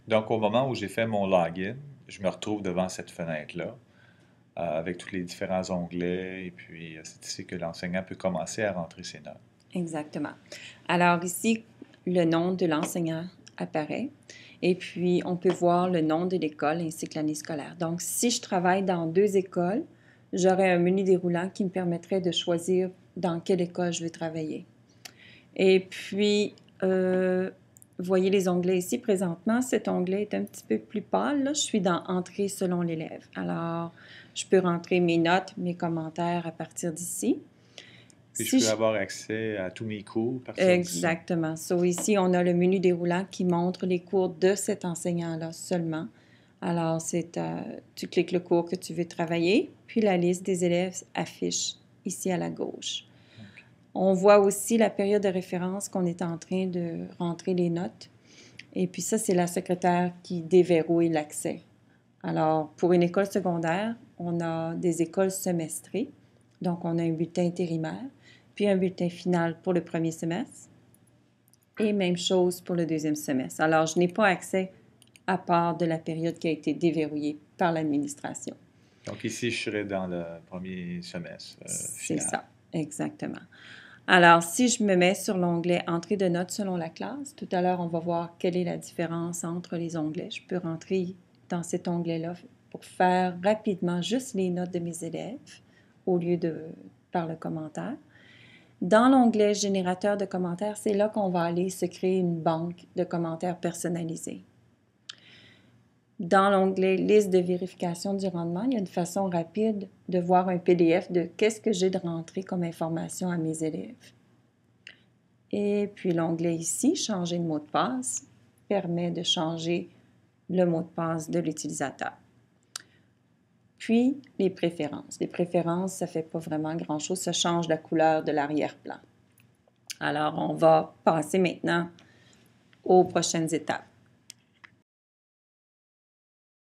Donc, au moment où j'ai fait mon login, je me retrouve devant cette fenêtre-là, avec tous les différents onglets, et puis c'est ici que l'enseignant peut commencer à rentrer ses notes. Exactement. Alors ici, le nom de l'enseignant apparaît et puis on peut voir le nom de l'école ainsi que l'année scolaire. Donc, si je travaille dans deux écoles, j'aurai un menu déroulant qui me permettrait de choisir dans quelle école je veux travailler. Et puis, vous voyez les onglets ici. Présentement, cet onglet est un petit peu plus pâle. Là, je suis dans Entrée selon l'élève. Alors, je peux rentrer mes notes, mes commentaires à partir d'ici. Puis je Si peux je avoir accès à tous mes cours à partir d'ici. Exactement. So, ici, on a le menu déroulant qui montre les cours de cet enseignant-là seulement. Alors, tu cliques le cours que tu veux travailler, puis la liste des élèves affiche ici à la gauche. OK. On voit aussi la période de référence qu'on est en train de rentrer les notes. Et puis ça, c'est la secrétaire qui déverrouille l'accès. Alors, pour une école secondaire, on a des écoles semestrées. Donc, on a un bulletin intérimaire, puis un bulletin final pour le premier semestre. Et même chose pour le deuxième semestre. Alors, je n'ai pas accès à part de la période qui a été déverrouillée par l'administration. Donc ici, je serai dans le premier semestre C'est final. ça, exactement. Alors, si je me mets sur l'onglet Entrée de notes selon la classe, tout à l'heure, on va voir quelle est la différence entre les onglets. Je peux rentrer dans cet onglet-là pour faire rapidement juste les notes de mes élèves au lieu de par le commentaire. Dans l'onglet Générateur de commentaires, c'est là qu'on va aller se créer une banque de commentaires personnalisés. Dans l'onglet Liste de vérification du rendement, il y a une façon rapide de voir un PDF de qu'est-ce que j'ai de rentré comme information à mes élèves. Et puis l'onglet ici, Changer de mot de passe, permet de changer le mot de passe de l'utilisateur. Puis les préférences. Les préférences, ça ne fait pas vraiment grand-chose, ça change la couleur de l'arrière-plan. Alors, on va passer maintenant aux prochaines étapes.